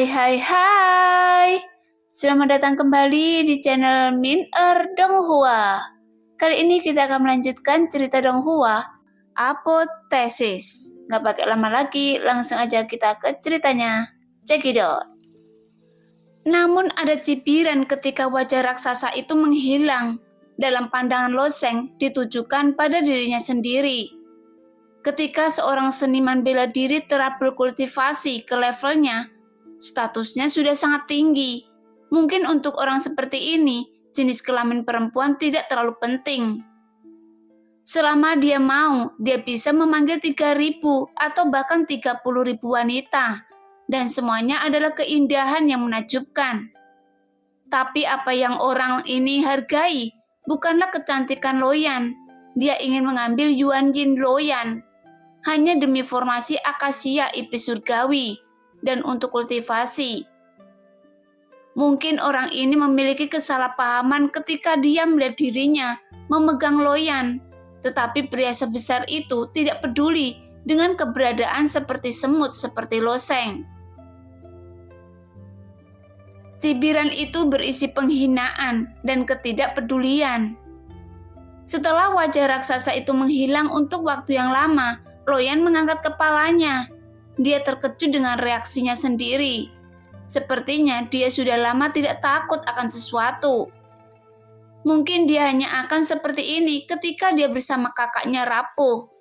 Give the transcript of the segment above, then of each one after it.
Hai. Selamat datang kembali di channel Min Donghua. Kali ini kita akan melanjutkan cerita Donghua, Apotesis. Gak pakai lama lagi, langsung aja kita ke ceritanya. Check it out. Namun ada cibiran ketika wajah raksasa itu menghilang. Dalam pandangan Lo Sheng ditujukan pada dirinya sendiri. Ketika seorang seniman bela diri telah berkultivasi ke levelnya, statusnya sudah sangat tinggi. Mungkin untuk orang seperti ini, jenis kelamin perempuan tidak terlalu penting. Selama dia mau, dia bisa memanggil 3.000 atau bahkan 30.000 wanita. Dan semuanya adalah keindahan yang menakjubkan. Tapi apa yang orang ini hargai, bukanlah kecantikan Loyan. Dia ingin mengambil Yuan Yin Loyan. Hanya demi formasi akasia iblis surgawi. Dan untuk kultivasi. Mungkin orang ini memiliki kesalahpahaman ketika dia melihat dirinya memegang Loyan, tetapi pria sebesar itu tidak peduli dengan keberadaan seperti semut seperti Lo Sheng. Cibiran itu berisi penghinaan dan ketidakpedulian. Setelah wajah raksasa itu menghilang untuk waktu yang lama, Loyan mengangkat kepalanya. Dia terkejut dengan reaksinya sendiri. Sepertinya dia sudah lama tidak takut akan sesuatu. Mungkin dia hanya akan seperti ini ketika dia bersama kakaknya rapuh.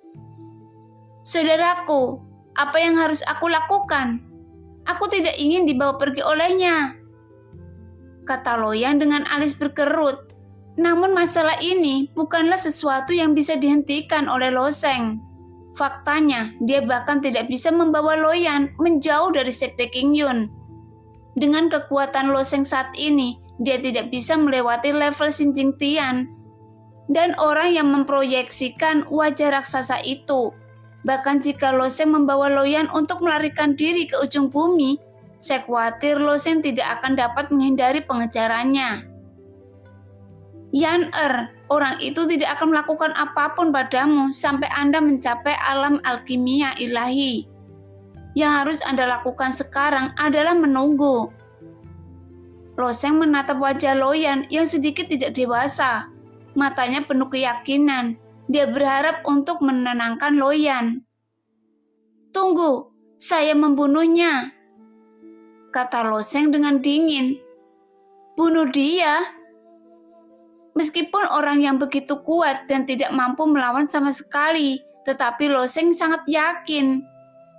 Saudaraku, apa yang harus aku lakukan? Aku tidak ingin dibawa pergi olehnya, kata Loyan dengan alis berkerut. Namun masalah ini bukanlah sesuatu yang bisa dihentikan oleh Lo Sheng. Faktanya, dia bahkan tidak bisa membawa Loyan menjauh dari sekte King Yun. Dengan kekuatan Lo Sheng saat ini, dia tidak bisa melewati level Xin Jing Tian dan orang yang memproyeksikan wajah raksasa itu. Bahkan jika Lo Sheng membawa Loyan untuk melarikan diri ke ujung bumi, saya khawatir Lo Sheng tidak akan dapat menghindari pengejarannya. Yan orang itu tidak akan melakukan apapun padamu sampai Anda mencapai alam alkimia ilahi. Yang harus Anda lakukan sekarang adalah menunggu. Lo Sheng menatap wajah Loyan yang sedikit tidak dewasa. Matanya penuh keyakinan. Dia berharap untuk menenangkan Loyan. Tunggu, saya membunuhnya, kata Lo Sheng dengan dingin. Bunuh dia? Meskipun orang yang begitu kuat dan tidak mampu melawan sama sekali, tetapi Lo Sheng sangat yakin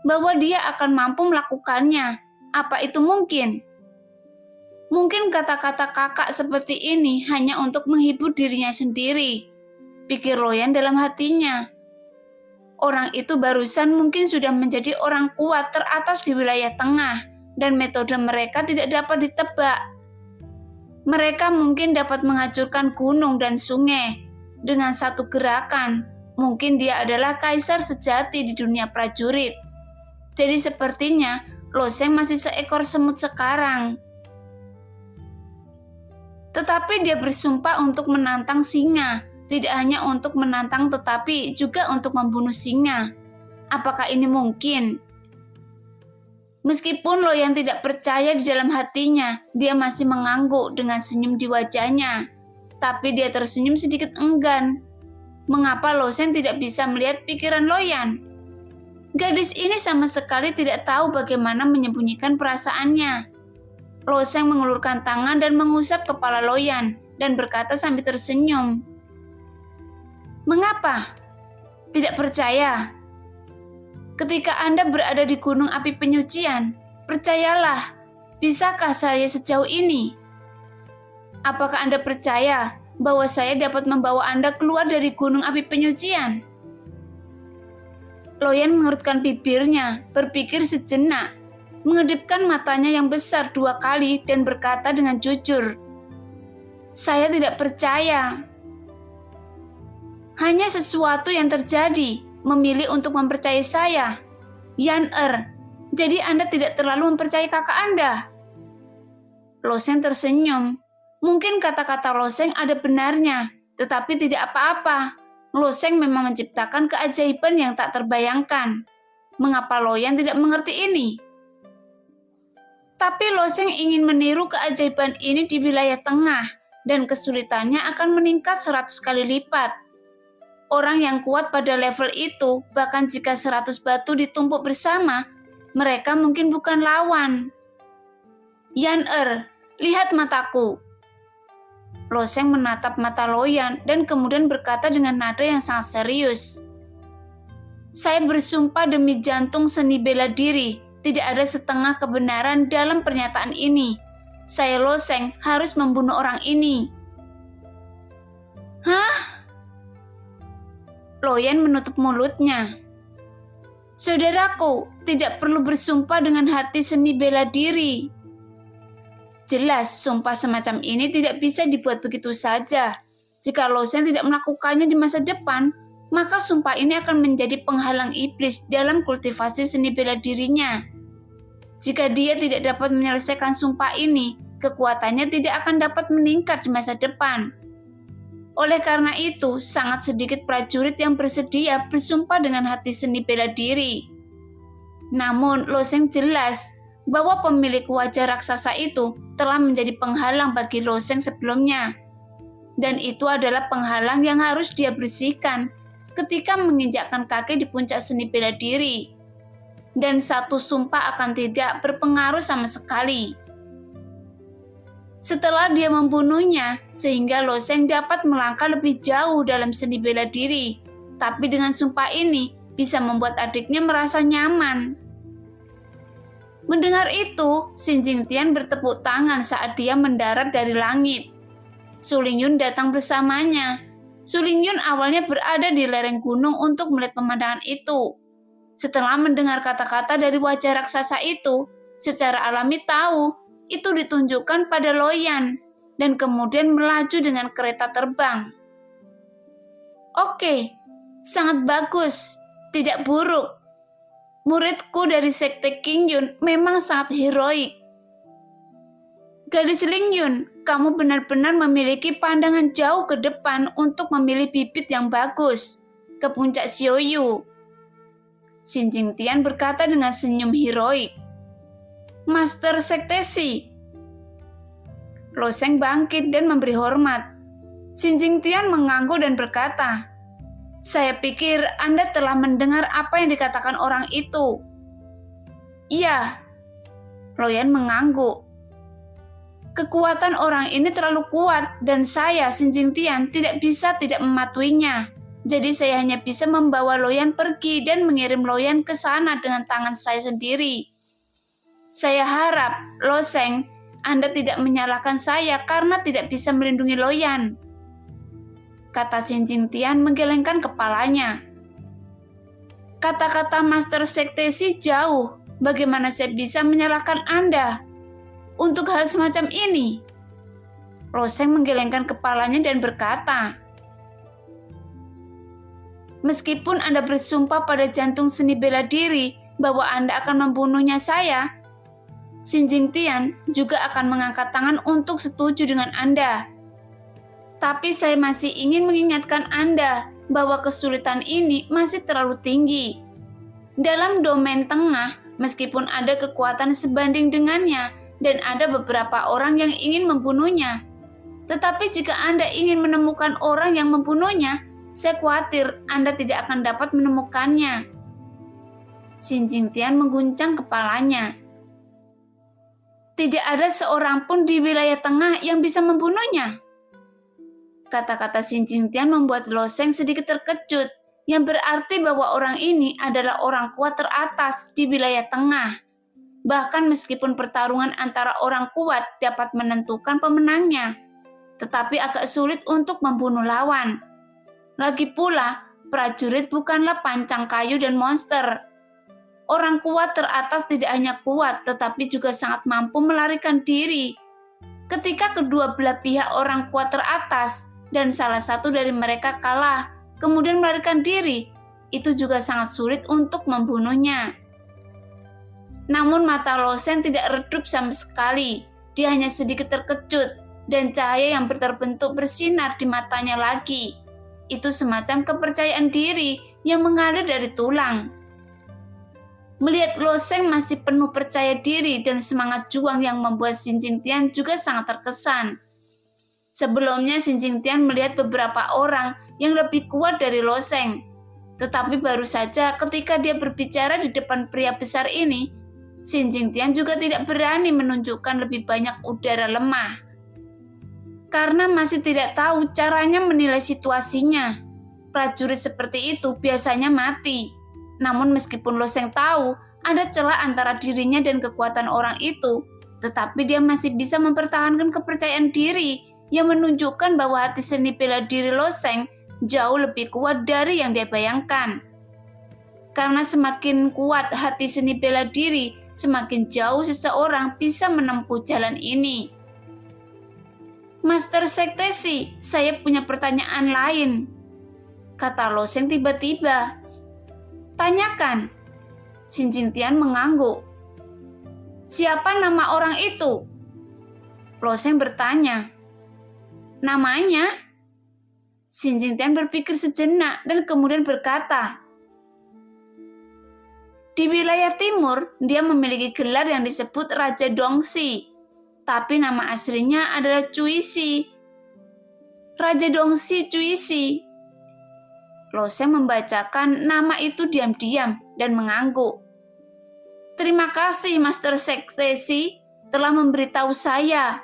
bahwa dia akan mampu melakukannya. Apa itu mungkin? Mungkin kata-kata kakak seperti ini hanya untuk menghibur dirinya sendiri, pikir Loyan dalam hatinya. Orang itu barusan mungkin sudah menjadi orang kuat teratas di wilayah tengah, dan metode mereka tidak dapat ditebak. Mereka mungkin dapat menghancurkan gunung dan sungai dengan satu gerakan. Mungkin dia adalah kaisar sejati di dunia prajurit. Jadi sepertinya Lo Sheng masih seekor semut sekarang. Tetapi dia bersumpah untuk menantang singa. Tidak hanya untuk menantang tetapi juga untuk membunuh singa. Apakah ini mungkin? Meskipun Loyan tidak percaya di dalam hatinya, dia masih mengangguk dengan senyum di wajahnya. Tapi dia tersenyum sedikit enggan. Mengapa Lo Sheng tidak bisa melihat pikiran Loyan? Gadis ini sama sekali tidak tahu bagaimana menyembunyikan perasaannya. Lo Sheng mengulurkan tangan dan mengusap kepala Loyan dan berkata sambil tersenyum. Mengapa? Tidak percaya? Ketika Anda berada di gunung api penyucian, percayalah, bisakah saya sejauh ini? Apakah Anda percaya bahwa saya dapat membawa Anda keluar dari gunung api penyucian? Loyan mengerutkan bibirnya, berpikir sejenak, mengedipkan matanya yang besar 2 kali dan berkata dengan jujur, saya tidak percaya. Hanya sesuatu yang terjadi memilih untuk mempercayai saya. Yan jadi Anda tidak terlalu mempercayai kakak Anda. Lo Sheng tersenyum. Mungkin kata-kata Lo Sheng ada benarnya, tetapi tidak apa-apa. Lo Sheng memang menciptakan keajaiban yang tak terbayangkan. Mengapa Loyan tidak mengerti ini? Tapi Loseng ingin meniru keajaiban ini di wilayah tengah, dan kesulitannya akan meningkat 100 kali lipat. Orang yang kuat pada level itu, bahkan jika 100 batu ditumpuk bersama, mereka mungkin bukan lawan. Yan lihat mataku. Loseng menatap mata Loyan dan kemudian berkata dengan nada yang sangat serius. Saya bersumpah demi jantung seni bela diri, tidak ada setengah kebenaran dalam pernyataan ini. Saya Loseng harus membunuh orang ini. Hah? Loyan menutup mulutnya. Saudaraku, tidak perlu bersumpah dengan hati seni bela diri. Jelas, sumpah semacam ini tidak bisa dibuat begitu saja. Jika Loseng tidak melakukannya di masa depan, maka sumpah ini akan menjadi penghalang iblis dalam kultivasi seni bela dirinya. Jika dia tidak dapat menyelesaikan sumpah ini, kekuatannya tidak akan dapat meningkat di masa depan. Oleh karena itu, sangat sedikit prajurit yang bersedia bersumpah dengan hati seni bela diri. Namun, Loseng jelas bahwa pemilik wajah raksasa itu telah menjadi penghalang bagi Loseng sebelumnya. Dan itu adalah penghalang yang harus dia bersihkan ketika menginjakkan kaki di puncak seni bela diri. Dan satu sumpah akan tidak berpengaruh sama sekali. Setelah dia membunuhnya, sehingga Loseng dapat melangkah lebih jauh dalam seni bela diri. Tapi dengan sumpah ini, bisa membuat adiknya merasa nyaman. Mendengar itu, Xin Jingtian bertepuk tangan saat dia mendarat dari langit. Su Lingyun datang bersamanya. Su Lingyun awalnya berada di lereng gunung untuk melihat pemandangan itu. Setelah mendengar kata-kata dari wajah raksasa itu, secara alami tahu itu ditunjukkan pada Loyan dan kemudian melaju dengan kereta terbang. Oke, sangat bagus, tidak buruk. Muridku dari sekte Qingyun memang sangat heroik. Gadis Lingyun, kamu benar-benar memiliki pandangan jauh ke depan untuk memilih bibit yang bagus. Ke puncak Xiaoyu. Xin Jingtian berkata dengan senyum heroik. Master Sektesi. Loseng bangkit dan memberi hormat. Xin Jingtian mengangguk dan berkata, saya pikir Anda telah mendengar apa yang dikatakan orang itu. Iya. Loyan mengangguk. Kekuatan orang ini terlalu kuat dan saya, Xin Jingtian, tidak bisa tidak mematuhinya. Jadi saya hanya bisa membawa Loyan pergi dan mengirim Loyan ke sana dengan tangan saya sendiri. Saya harap, Loseng, Anda tidak menyalahkan saya karena tidak bisa melindungi Loyan. Kata Xin Jingtian menggelengkan kepalanya. Kata-kata Master Sektesi jauh. Bagaimana saya bisa menyalahkan Anda untuk hal semacam ini? Loseng menggelengkan kepalanya dan berkata, meskipun Anda bersumpah pada jantung seni bela diri bahwa Anda akan membunuhnya saya, Xin Jingtian juga akan mengangkat tangan untuk setuju dengan Anda. Tapi saya masih ingin mengingatkan Anda bahwa kesulitan ini masih terlalu tinggi. Dalam domain tengah, meskipun ada kekuatan sebanding dengannya dan ada beberapa orang yang ingin membunuhnya, tetapi jika Anda ingin menemukan orang yang membunuhnya, saya khawatir Anda tidak akan dapat menemukannya. Xin Jingtian mengguncang kepalanya. Tidak ada seorang pun di wilayah tengah yang bisa membunuhnya. Kata-kata Xin Jingtian membuat Loseng sedikit terkejut, yang berarti bahwa orang ini adalah orang kuat teratas di wilayah tengah. Bahkan meskipun pertarungan antara orang kuat dapat menentukan pemenangnya, tetapi agak sulit untuk membunuh lawan. Lagi pula, prajurit bukanlah pancang kayu dan monster. Orang kuat teratas tidak hanya kuat, tetapi juga sangat mampu melarikan diri. Ketika kedua belah pihak orang kuat teratas, dan salah satu dari mereka kalah, kemudian melarikan diri, itu juga sangat sulit untuk membunuhnya. Namun mata Loseng tidak redup sama sekali, dia hanya sedikit terkejut, dan cahaya yang terbentuk bersinar di matanya lagi. Itu semacam kepercayaan diri yang mengalir dari tulang. Melihat Lo Sheng masih penuh percaya diri dan semangat juang yang membuat Xin Jingtian juga sangat terkesan. Sebelumnya Xin Jingtian melihat beberapa orang yang lebih kuat dari Lo Sheng. Tetapi baru saja ketika dia berbicara di depan pria besar ini, Xin Jingtian juga tidak berani menunjukkan lebih banyak udara lemah. Karena masih tidak tahu caranya menilai situasinya. Prajurit seperti itu biasanya mati. Namun meskipun Lo Sheng tahu ada celah antara dirinya dan kekuatan orang itu, tetapi dia masih bisa mempertahankan kepercayaan diri yang menunjukkan bahwa hati seni bela diri Lo Sheng jauh lebih kuat dari yang dia bayangkan. Karena semakin kuat hati seni bela diri, semakin jauh seseorang bisa menempuh jalan ini. Master Sektesi, saya punya pertanyaan lain, kata Lo Sheng tiba-tiba. Tanyakan. Xin Jingtian mengangguk. Siapa nama orang itu? Lo Sheng bertanya. Namanya? Xin Jingtian berpikir sejenak dan kemudian berkata, di wilayah timur, dia memiliki gelar yang disebut Raja Dongxi, tapi nama aslinya adalah Cuisi. Raja Dongxi Cuisi. Lo Sheng membacakan nama itu diam-diam dan mengangguk. Terima kasih Master Sektesi telah memberitahu saya.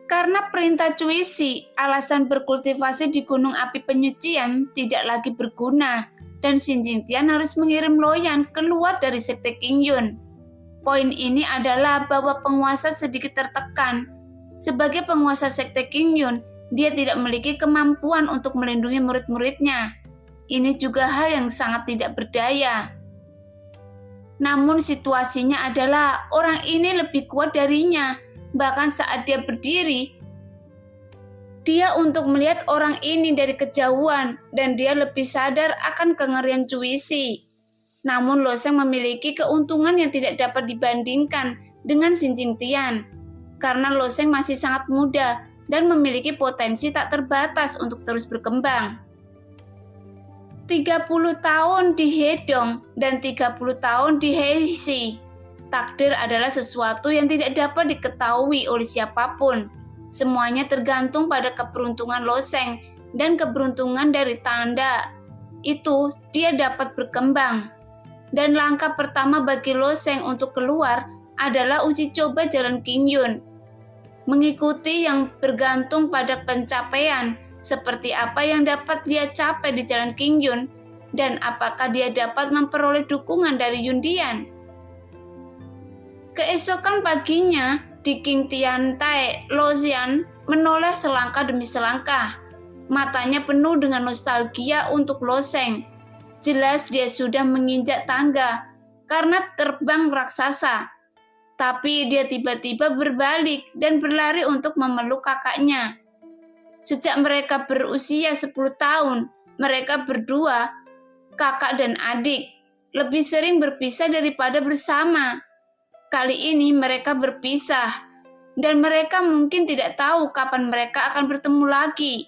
Karena perintah Cuisi, alasan berkultivasi di Gunung Api Penyucian tidak lagi berguna dan Xin Jingtian harus mengirim Loyan keluar dari Sekte Qingyun. Poin ini adalah bahwa penguasa sedikit tertekan. Sebagai penguasa Sekte Qingyun, dia tidak memiliki kemampuan untuk melindungi murid-muridnya. Ini juga hal yang sangat tidak berdaya. Namun situasinya adalah orang ini lebih kuat darinya. Bahkan saat dia berdiri, dia untuk melihat orang ini dari kejauhan dan dia lebih sadar akan kengerian Cuisi. Namun Lo Sheng memiliki keuntungan yang tidak dapat dibandingkan dengan Xin Jingtian. Karena Lo Sheng masih sangat muda dan memiliki potensi tak terbatas untuk terus berkembang. 30 tahun di Hedong dan 30 tahun di Heixi. Takdir adalah sesuatu yang tidak dapat diketahui oleh siapapun. Semuanya tergantung pada keberuntungan Lo Sheng dan keberuntungan dari tanda itu dia dapat berkembang. Dan langkah pertama bagi Lo Sheng untuk keluar adalah uji coba jalan Qingyun. Mengikuti yang bergantung pada pencapaian, seperti apa yang dapat dia capai di jalan Qingyun dan apakah dia dapat memperoleh dukungan dari Yundian. Keesokan paginya, di Qingtiantai, Lo Xian menoleh selangkah demi selangkah. Matanya penuh dengan nostalgia untuk Lo Sheng. Jelas dia sudah menginjak tangga karena terbang raksasa. Tapi dia tiba-tiba berbalik dan berlari untuk memeluk kakaknya. Sejak mereka berusia 10 tahun, mereka berdua, kakak dan adik, lebih sering berpisah daripada bersama. Kali ini mereka berpisah, dan mereka mungkin tidak tahu kapan mereka akan bertemu lagi.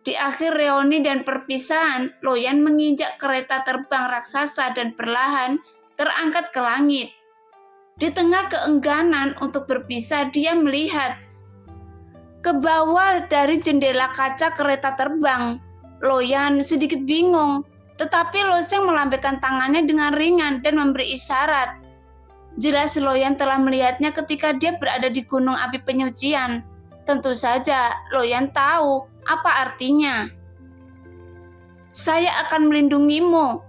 Di akhir reuni dan perpisahan, Loyan menginjak kereta terbang raksasa dan perlahan terangkat ke langit. Di tengah keengganan untuk berpisah, dia melihat ke bawah dari jendela kaca kereta terbang. Loyan sedikit bingung, tetapi Lo Sheng melambaikan tangannya dengan ringan dan memberi isyarat. Jelas Loyan telah melihatnya ketika dia berada di Gunung Api Penyucian. Tentu saja Loyan tahu apa artinya. Saya akan melindungimu.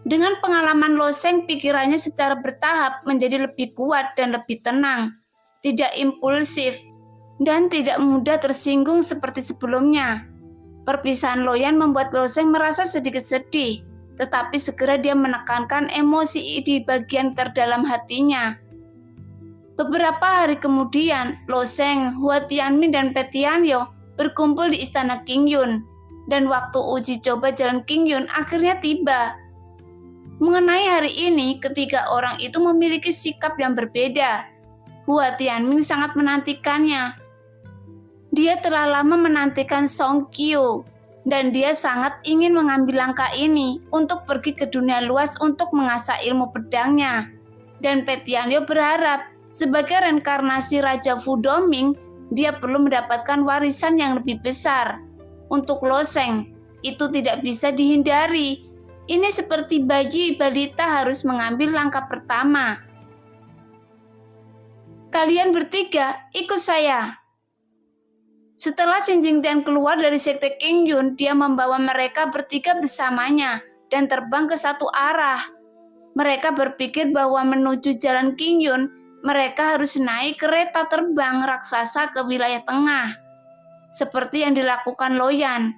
Dengan pengalaman Lo Sheng, pikirannya secara bertahap menjadi lebih kuat dan lebih tenang, tidak impulsif, dan tidak mudah tersinggung seperti sebelumnya. Perpisahan Loyan membuat Lo Sheng merasa sedikit sedih, tetapi segera dia menekankan emosi di bagian terdalam hatinya. Beberapa hari kemudian, Lo Sheng, Hua Tianmin, dan Pe Tianyo berkumpul di istana Qingyun, dan waktu uji coba jalan Qingyun akhirnya tiba. Mengenai hari ini, ketiga orang itu memiliki sikap yang berbeda. Hua Tianmin sangat menantikannya. Dia telah lama menantikan Song Qiu, Dan dia sangat ingin mengambil langkah ini untuk pergi ke dunia luas untuk mengasah ilmu pedangnya. Dan Petianyo berharap sebagai reinkarnasi Raja Fudoming, dia perlu mendapatkan warisan yang lebih besar. Untuk Loseng, itu tidak bisa dihindari. Ini seperti bayi balita harus mengambil langkah pertama. Kalian bertiga, ikut saya. Setelah Xin Jingtian keluar dari sekte Qingyun, dia membawa mereka bertiga bersamanya dan terbang ke satu arah. Mereka berpikir bahwa menuju jalan Qingyun, mereka harus naik kereta terbang raksasa ke wilayah tengah, seperti yang dilakukan Loyan.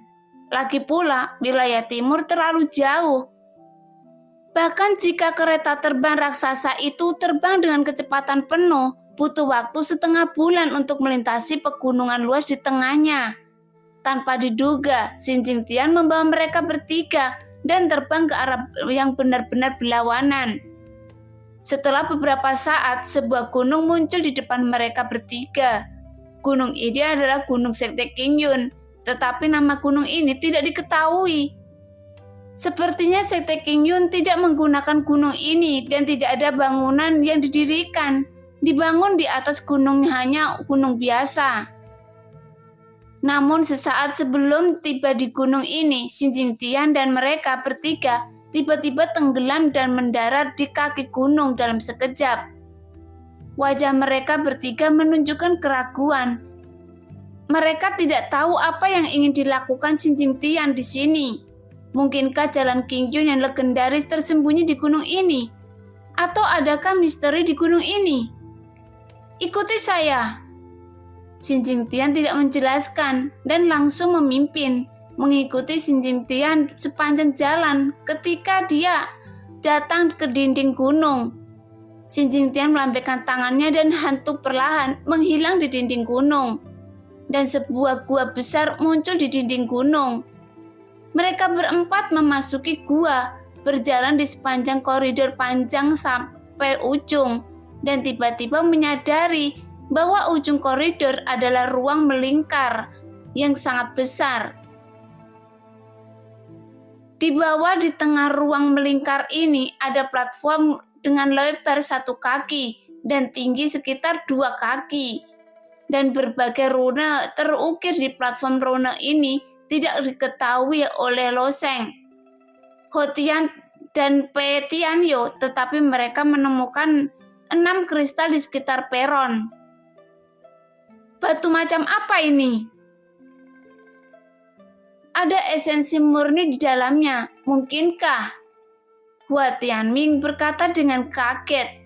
Lagi pula, wilayah timur terlalu jauh. Bahkan jika kereta terbang raksasa itu terbang dengan kecepatan penuh, butuh waktu setengah bulan untuk melintasi pegunungan luas di tengahnya. Tanpa diduga, Xin Jingtian membawa mereka bertiga dan terbang ke arah yang benar-benar berlawanan. Setelah beberapa saat, sebuah gunung muncul di depan mereka bertiga. Gunung ini adalah Gunung Sekte Qingyun, tetapi nama gunung ini tidak diketahui. Sepertinya Sekte Qingyun tidak menggunakan gunung ini dan tidak ada bangunan yang didirikan. Dibangun di atas gunung hanya gunung biasa. Namun sesaat sebelum tiba di gunung ini, Xin Jingtian dan mereka bertiga tiba-tiba tenggelam dan mendarat di kaki gunung dalam sekejap. Wajah mereka bertiga menunjukkan keraguan. Mereka tidak tahu apa yang ingin dilakukan Xin Jingtian di sini. Mungkinkah jalan Qingyun yang legendaris tersembunyi di gunung ini? Atau adakah misteri di gunung ini? Ikuti saya. Xin Jingtian tidak menjelaskan dan langsung memimpin, mengikuti Xin Jingtian sepanjang jalan. Ketika dia datang ke dinding gunung, Xin Jingtian melambaikan tangannya dan hantu perlahan menghilang di dinding gunung. Dan sebuah gua besar muncul di dinding gunung. Mereka berempat memasuki gua, berjalan di sepanjang koridor panjang sampai ujung. Dan tiba-tiba menyadari bahwa ujung koridor adalah ruang melingkar yang sangat besar. Di bawah di tengah ruang melingkar ini ada platform dengan lebar 1 kaki dan tinggi sekitar 2 kaki. Dan berbagai rune terukir di platform rune ini tidak diketahui oleh Loseng, Hotian, dan Petianyo, tetapi mereka menemukan 6 kristal di sekitar peron. Batu macam apa ini? Ada esensi murni di dalamnya, mungkinkah? Hua Tianming berkata dengan kaget.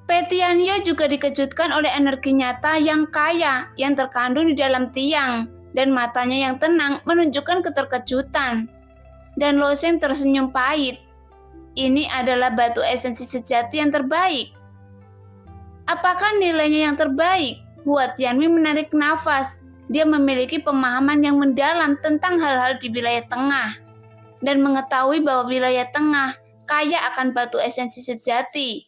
Petianyo juga dikejutkan oleh energi nyata yang kaya yang terkandung di dalam tiang, dan matanya yang tenang menunjukkan keterkejutan. Dan Loseng tersenyum pahit. Ini adalah batu esensi sejati yang terbaik. Apakah nilainya yang terbaik? Hua Tianming menarik nafas. Dia memiliki pemahaman yang mendalam tentang hal-hal di wilayah tengah dan mengetahui bahwa wilayah tengah kaya akan batu esensi sejati.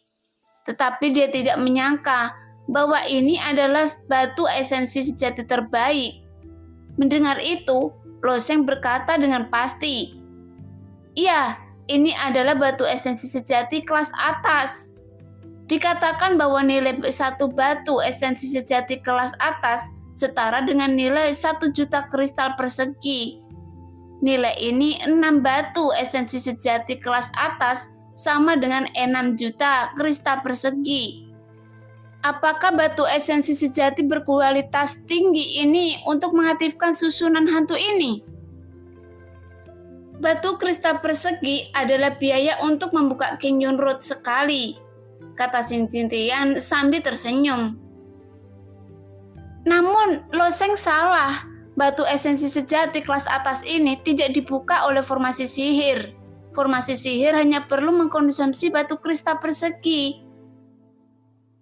Tetapi dia tidak menyangka bahwa ini adalah batu esensi sejati terbaik. Mendengar itu, Loseng berkata dengan pasti, "Iya, ini adalah batu esensi sejati kelas atas." Dikatakan bahwa nilai satu batu esensi sejati kelas atas setara dengan nilai 1 juta kristal persegi. Nilai ini 6 batu esensi sejati kelas atas sama dengan 6 juta kristal persegi. Apakah batu esensi sejati berkualitas tinggi ini untuk mengaktifkan susunan hantu ini? Batu kristal persegi adalah biaya untuk membuka Qingyun Road sekali, kata Xin Jingtian sambil tersenyum. Namun, Loseng salah. Batu esensi sejati kelas atas ini tidak dibuka oleh formasi sihir. Formasi sihir hanya perlu mengkonsumsi batu kristal persegi.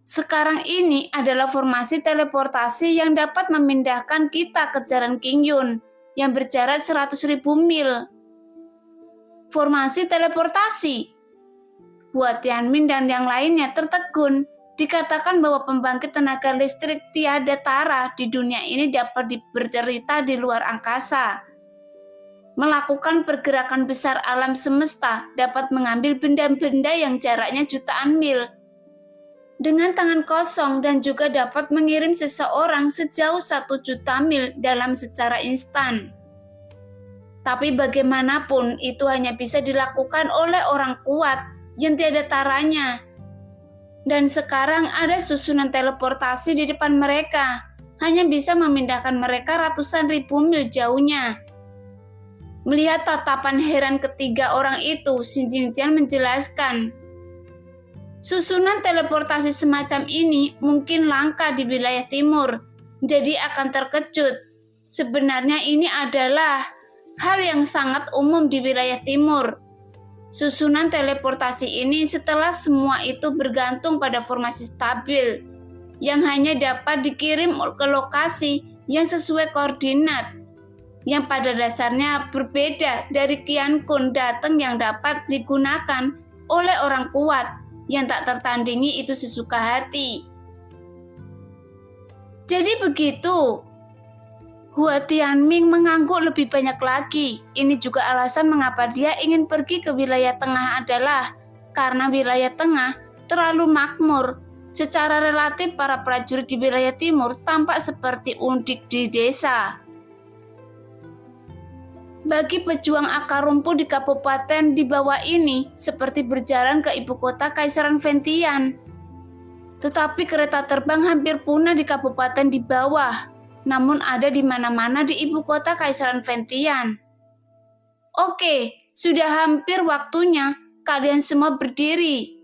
Sekarang ini adalah formasi teleportasi yang dapat memindahkan kita ke jalan Qingyun yang berjarak 100.000 mil. Formasi teleportasi. Hua Tianming dan yang lainnya tertegun. Dikatakan bahwa pembangkit tenaga listrik tiada tara di dunia ini dapat bercerita di luar angkasa. Melakukan pergerakan besar alam semesta dapat mengambil benda-benda yang jaraknya jutaan mil dengan tangan kosong dan juga dapat mengirim seseorang sejauh 1 juta mil dalam secara instan. Tapi bagaimanapun itu hanya bisa dilakukan oleh orang kuat yang tiada taranya. Dan sekarang ada susunan teleportasi di depan mereka, hanya bisa memindahkan mereka ratusan ribu mil jauhnya. Melihat tatapan heran ketiga orang itu, Xin Jingtian menjelaskan, susunan teleportasi semacam ini mungkin langka di wilayah timur, jadi akan terkejut. Sebenarnya ini adalah hal yang sangat umum di wilayah timur. Susunan teleportasi ini setelah semua itu bergantung pada formasi stabil, yang hanya dapat dikirim ke lokasi yang sesuai koordinat, yang pada dasarnya berbeda dari Qian Kun datang yang dapat digunakan oleh orang kuat yang tak tertandingi itu sesuka hati. Jadi begitu. Hua Tianming mengangguk lebih banyak lagi. Ini juga alasan mengapa dia ingin pergi ke wilayah tengah adalah karena wilayah tengah terlalu makmur. Secara relatif para prajurit di wilayah timur tampak seperti undik di desa. Bagi pejuang akar rumput di kabupaten di bawah ini seperti berjalan ke ibu kota Kaisaran Ventian. Tetapi kereta terbang hampir punah di kabupaten di bawah, namun ada di mana-mana di ibu kota Kaisaran Ventian. Oke, sudah hampir waktunya kalian semua berdiri.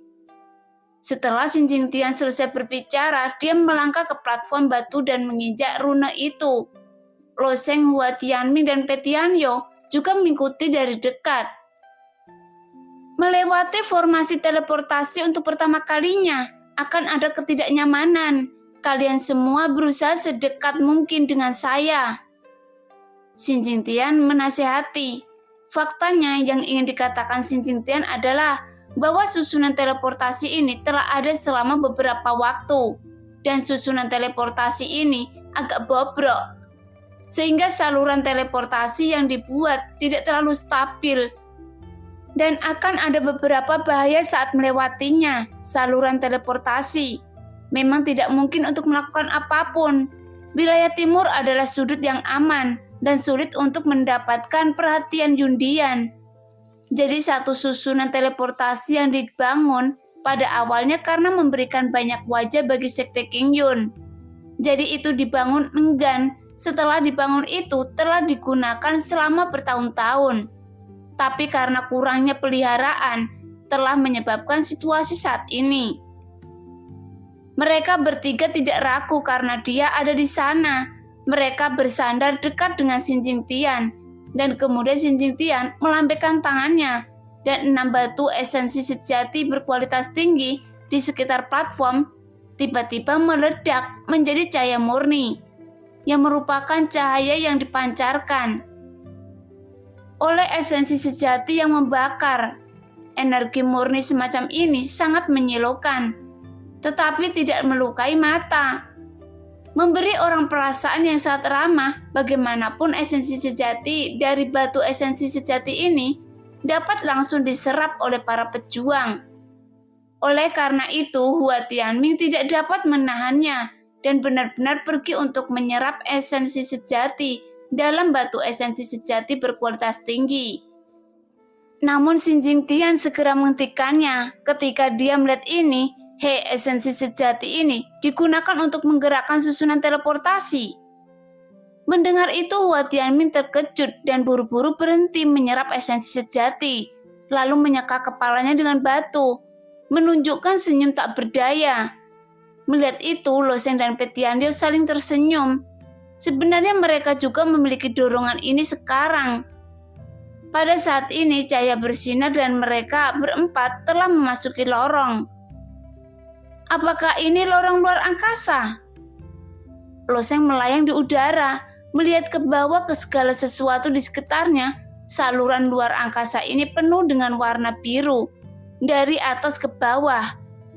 Setelah Xin Jingtian selesai berbicara, dia melangkah ke platform batu dan menginjak rune itu. Lo Sheng, Hua Tianming, dan Pe Tianyo juga mengikuti dari dekat. Melewati formasi teleportasi untuk pertama kalinya akan ada ketidaknyamanan. Kalian semua berusaha sedekat mungkin dengan saya. Xin Jingtian menasihati. Faktanya yang ingin dikatakan Xin Jingtian adalah bahwa susunan teleportasi ini telah ada selama beberapa waktu. Dan susunan teleportasi ini agak bobrok, sehingga saluran teleportasi yang dibuat tidak terlalu stabil dan akan ada beberapa bahaya saat melewatinya. Saluran teleportasi memang tidak mungkin untuk melakukan apapun. Wilayah timur adalah sudut yang aman dan sulit untuk mendapatkan perhatian Yundian. Jadi satu susunan teleportasi yang dibangun pada awalnya karena memberikan banyak wajah bagi sekte Qingyun. Jadi itu dibangun enggan. Setelah dibangun itu telah digunakan selama bertahun-tahun. Tapi karena kurangnya peliharaan telah menyebabkan situasi saat ini. Mereka bertiga tidak ragu karena dia ada di sana. Mereka bersandar dekat dengan Xin Jingtian. Dan kemudian Xin Jingtian melambaikan tangannya. Dan 6 batu esensi sejati berkualitas tinggi di sekitar platform tiba-tiba meledak menjadi cahaya murni, yang merupakan cahaya yang dipancarkan oleh esensi sejati yang membakar. Energi murni semacam ini sangat menyilaukan, tetapi tidak melukai mata. Memberi orang perasaan yang sangat ramah. Bagaimanapun esensi sejati dari batu esensi sejati ini dapat langsung diserap oleh para pejuang. Oleh karena itu, Hua Tianming tidak dapat menahannya dan benar-benar pergi untuk menyerap esensi sejati dalam batu esensi sejati berkualitas tinggi. Namun Xin Jingtian segera menghentikannya ketika dia melihat ini. Esensi sejati ini digunakan untuk menggerakkan susunan teleportasi. Mendengar itu Hua Tianming terkejut dan buru-buru berhenti menyerap esensi sejati, lalu menyeka kepalanya dengan batu, menunjukkan senyum tak berdaya. Melihat itu, Lo Sheng dan Pe Tianyo saling tersenyum. Sebenarnya mereka juga memiliki dorongan ini sekarang. Pada saat ini cahaya bersinar dan mereka berempat telah memasuki lorong. Apakah ini lorong luar angkasa? Lo Sheng melayang di udara, melihat ke bawah ke segala sesuatu di sekitarnya. Saluran luar angkasa ini penuh dengan warna biru, dari atas ke bawah,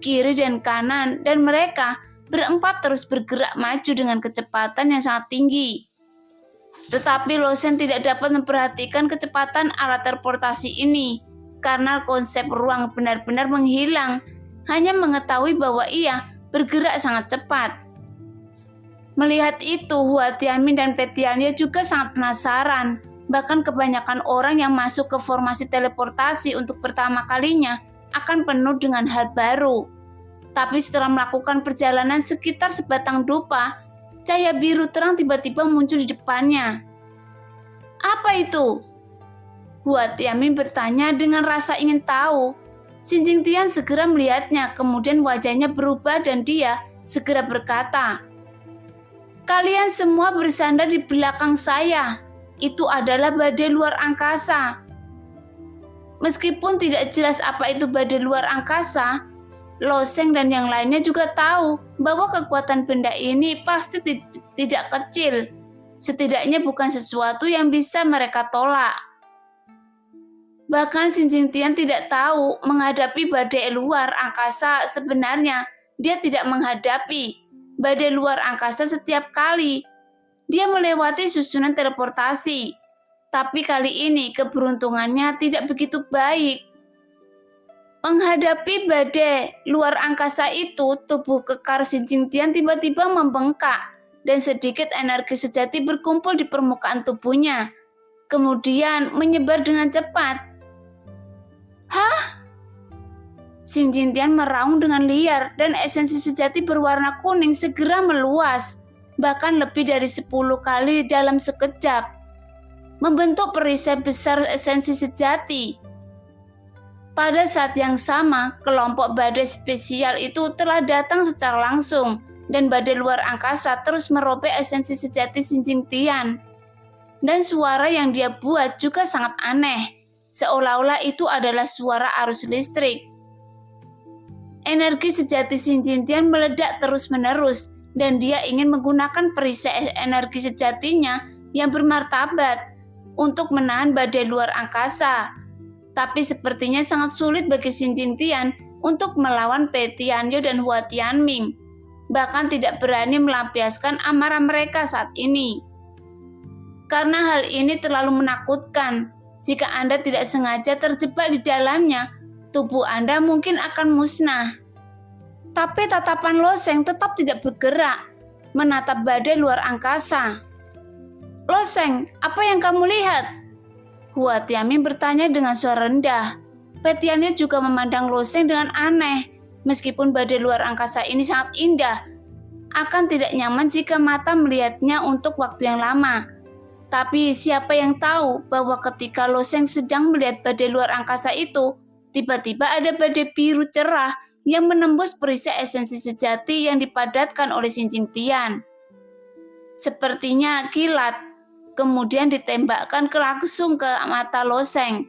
kiri dan kanan, dan mereka berempat terus bergerak maju dengan kecepatan yang sangat tinggi. Tetapi Loseng tidak dapat memperhatikan kecepatan alat teleportasi ini karena konsep ruang benar-benar menghilang, hanya mengetahui bahwa ia bergerak sangat cepat. Melihat itu, Hua Tianmin dan Pe Tianyu juga sangat penasaran. Bahkan kebanyakan orang yang masuk ke formasi teleportasi untuk pertama kalinya akan penuh dengan hal baru. Tapi setelah melakukan perjalanan sekitar sebatang dupa, cahaya biru terang tiba-tiba muncul di depannya. Apa itu? Hua Tianmin bertanya dengan rasa ingin tahu. Xin Jingtian segera melihatnya, kemudian wajahnya berubah dan dia segera berkata, "Kalian semua bersandar di belakang saya. Itu adalah badai luar angkasa." Meskipun tidak jelas apa itu badai luar angkasa, Loseng dan yang lainnya juga tahu bahwa kekuatan benda ini pasti tidak kecil. Setidaknya bukan sesuatu yang bisa mereka tolak. Bahkan Xin Jingtian tidak tahu menghadapi badai luar angkasa. Sebenarnya dia tidak menghadapi badai luar angkasa setiap kali dia melewati susunan teleportasi. Tapi kali ini keberuntungannya tidak begitu baik. Menghadapi badai luar angkasa itu, tubuh kekar Xin Jingtian tiba-tiba membengkak dan sedikit energi sejati berkumpul di permukaan tubuhnya, kemudian menyebar dengan cepat. Hah? Xin Jingtian meraung dengan liar dan esensi sejati berwarna kuning segera meluas, bahkan lebih dari 10 kali dalam sekejap, membentuk perisai besar esensi sejati. Pada saat yang sama, kelompok badai spesial itu telah datang secara langsung dan badai luar angkasa terus merobek esensi sejati Xin Jingtian. Dan suara yang dia buat juga sangat aneh, seolah-olah itu adalah suara arus listrik. Energi sejati Xin Jingtian meledak terus-menerus dan dia ingin menggunakan perisai energi sejatinya yang bermartabat untuk menahan badai luar angkasa. Tapi sepertinya sangat sulit bagi Xin Jingtian untuk melawan Pe Tianyu dan Hua Tianmin. Bahkan tidak berani melampiaskan amarah mereka saat ini. Karena hal ini terlalu menakutkan. Jika Anda tidak sengaja terjebak di dalamnya, tubuh Anda mungkin akan musnah. Tapi tatapan Loseng tetap tidak bergerak, menatap badai luar angkasa. "Loseng, apa yang kamu lihat?" Hua Tianmin bertanya dengan suara rendah. Pe Tianyu juga memandang Loseng dengan aneh. Meskipun badai luar angkasa ini sangat indah, akan tidak nyaman jika mata melihatnya untuk waktu yang lama. Tapi siapa yang tahu bahwa ketika Loseng sedang melihat badai luar angkasa itu, tiba-tiba ada badai biru cerah yang menembus perisai esensi sejati yang dipadatkan oleh Xin Jingtian. Sepertinya kilat, kemudian ditembakkan langsung ke mata Loseng.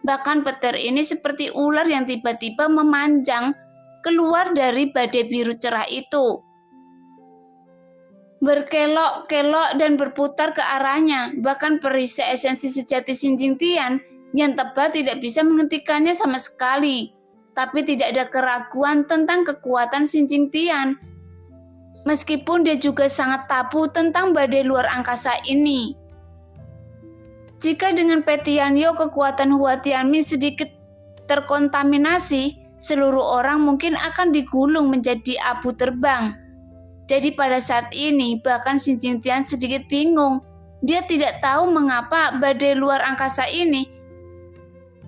Bahkan petir ini seperti ular yang tiba-tiba memanjang keluar dari badai biru cerah itu, berkelok-kelok dan berputar ke arahnya. Bahkan perisai esensi sejati Xin Jingtian yang tebal tidak bisa menghentikannya sama sekali. Tapi tidak ada keraguan tentang kekuatan Xin Jingtian. Meskipun dia juga sangat tabu tentang badai luar angkasa ini. Jika dengan Pe Tianyu kekuatan Hua Tianmin sedikit terkontaminasi, seluruh orang mungkin akan digulung menjadi abu terbang. Jadi pada saat ini bahkan Xin Jingtian sedikit bingung. Dia tidak tahu mengapa badai luar angkasa ini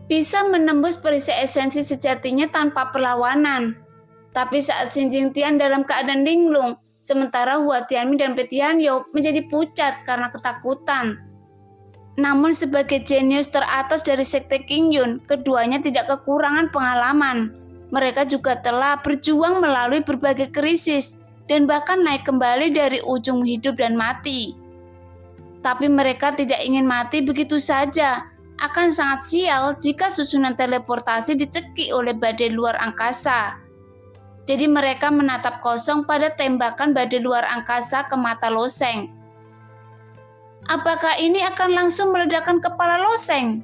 bisa menembus perisai esensi sejatinya tanpa perlawanan. Tapi saat Xin Jingtian dalam keadaan linglung, sementara Hua Tianmin dan Pe Tianyu menjadi pucat karena ketakutan. Namun sebagai jenius teratas dari sekte Qingyun, keduanya tidak kekurangan pengalaman. Mereka juga telah berjuang melalui berbagai krisis dan bahkan naik kembali dari ujung hidup dan mati. Tapi mereka tidak ingin mati begitu saja. Akan sangat sial jika susunan teleportasi dicekik oleh badai luar angkasa. Jadi mereka menatap kosong pada tembakan badai luar angkasa ke mata Loseng. Apakah ini akan langsung meledakkan kepala Loseng?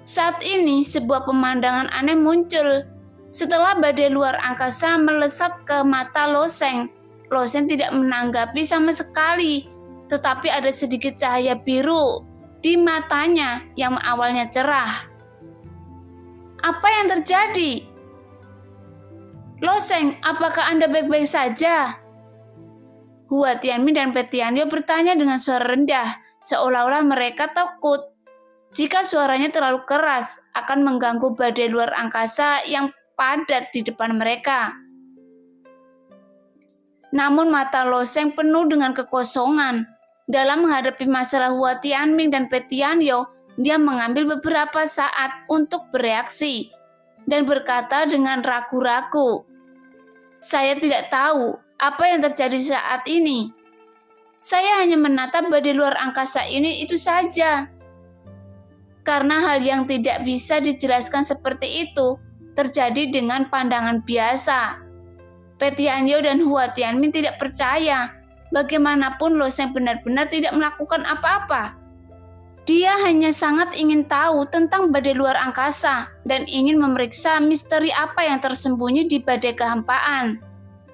Saat ini sebuah pemandangan aneh muncul. Setelah badai luar angkasa melesat ke mata Loseng, Loseng tidak menanggapi sama sekali. tetapi ada sedikit cahaya biru di matanya yang awalnya cerah. Apa yang terjadi? Loseng, apakah Anda baik-baik saja? Hua Tianmin dan Pe Tianyo bertanya dengan suara rendah, seolah-olah mereka takut jika suaranya terlalu keras akan mengganggu badai luar angkasa yang padat di depan mereka. Namun mata Loseng penuh dengan kekosongan. Dalam menghadapi masalah Hua Tianmin dan Pe Tianyo, dia mengambil beberapa saat untuk bereaksi dan berkata dengan ragu-ragu, "Saya tidak tahu apa yang terjadi saat ini. Saya hanya menatap badai luar angkasa ini itu saja." Karena hal yang tidak bisa dijelaskan seperti itu terjadi dengan pandangan biasa. Pe Tianyo dan Hua Tianmin tidak percaya bagaimanapun Loseng benar-benar tidak melakukan apa-apa. Dia hanya sangat ingin tahu tentang badai luar angkasa dan ingin memeriksa misteri apa yang tersembunyi di badai kehampaan.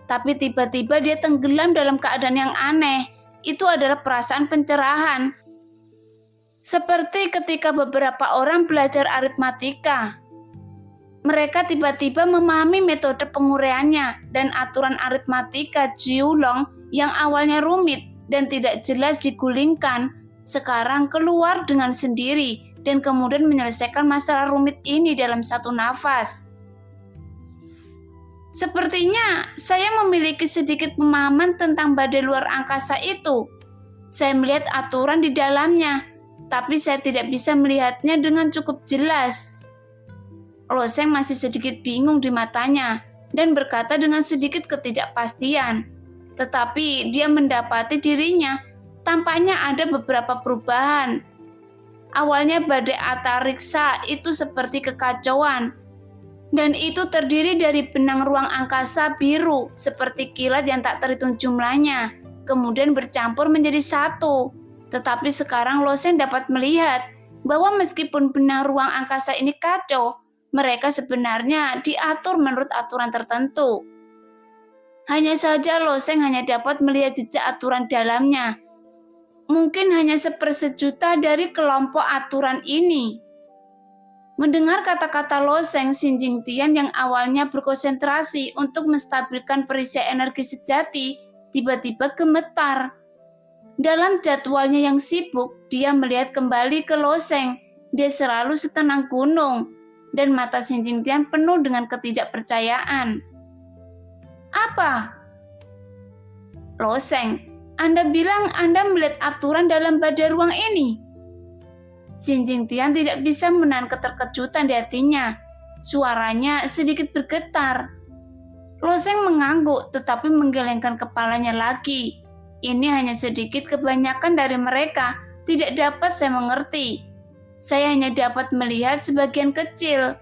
Tapi tiba-tiba dia tenggelam dalam keadaan yang aneh. Itu adalah perasaan pencerahan. Seperti ketika beberapa orang belajar aritmatika. Mereka tiba-tiba memahami metode penguraiannya dan aturan aritmatika Jiulong yang awalnya rumit dan tidak jelas digulingkan, sekarang keluar dengan sendiri dan kemudian menyelesaikan masalah rumit ini dalam satu nafas. Sepertinya saya memiliki sedikit pemahaman tentang badai luar angkasa itu. Saya melihat aturan di dalamnya, tapi saya tidak bisa melihatnya dengan cukup jelas. Loseng masih sedikit bingung di matanya dan berkata dengan sedikit ketidakpastian. Tetapi dia mendapati dirinya tampaknya ada beberapa perubahan. Awalnya badai antariksa itu seperti kekacauan, dan itu terdiri dari benang ruang angkasa biru seperti kilat yang tak terhitung jumlahnya, kemudian bercampur menjadi satu. Tetapi sekarang Loseng dapat melihat bahwa meskipun benang ruang angkasa ini kacau, mereka sebenarnya diatur menurut aturan tertentu. Hanya saja Loseng hanya dapat melihat jejak aturan dalamnya. Mungkin hanya sepersejuta dari kelompok aturan ini. Mendengar kata-kata Loseng, Xin Jingtian yang awalnya berkonsentrasi untuk menstabilkan perisai energi sejati, tiba-tiba gemetar. Dalam jadwalnya yang sibuk, dia melihat kembali ke Loseng. Dia selalu setenang gunung, dan mata Xin Jingtian penuh dengan ketidakpercayaan. Apa? Loseng, Anda bilang Anda melihat aturan dalam badai ruang ini? Xin Jingtian tidak bisa menahan keterkejutan di hatinya. Suaranya sedikit bergetar. Loseng mengangguk tetapi menggelengkan kepalanya lagi. Ini hanya sedikit, kebanyakan dari mereka tidak dapat saya mengerti. Saya hanya dapat melihat sebagian kecil.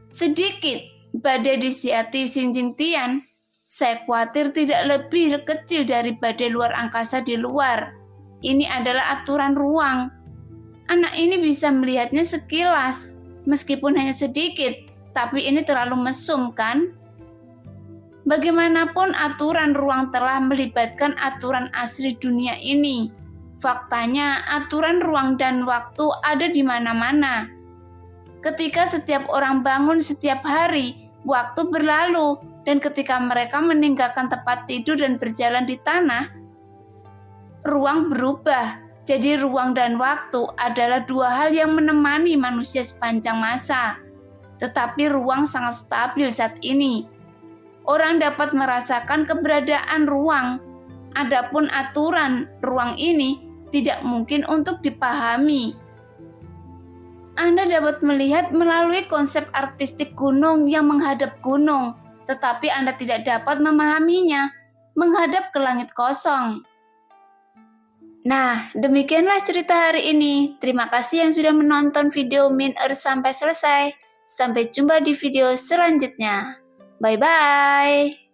Sedikit badai di hati Xin Jingtian, saya khawatir tidak lebih kecil dari badai luar angkasa di luar. Ini adalah aturan ruang. Anak ini bisa melihatnya sekilas, meskipun hanya sedikit, tapi ini terlalu mesum kan? Bagaimanapun aturan ruang telah melibatkan aturan asli dunia ini. Faktanya aturan ruang dan waktu ada di mana-mana. Ketika setiap orang bangun setiap hari, waktu berlalu, dan ketika mereka meninggalkan tempat tidur dan berjalan di tanah, ruang berubah. Jadi ruang dan waktu adalah dua hal yang menemani manusia sepanjang masa. Tetapi ruang sangat stabil saat ini. Orang dapat merasakan keberadaan ruang. Adapun aturan ruang ini tidak mungkin untuk dipahami. Anda dapat melihat melalui konsep artistik gunung yang menghadap gunung, tetapi Anda tidak dapat memahaminya menghadap ke langit kosong. Nah, demikianlah cerita hari ini. Terima kasih yang sudah menonton video Min Earth sampai selesai. Sampai jumpa di video selanjutnya. Bye-bye.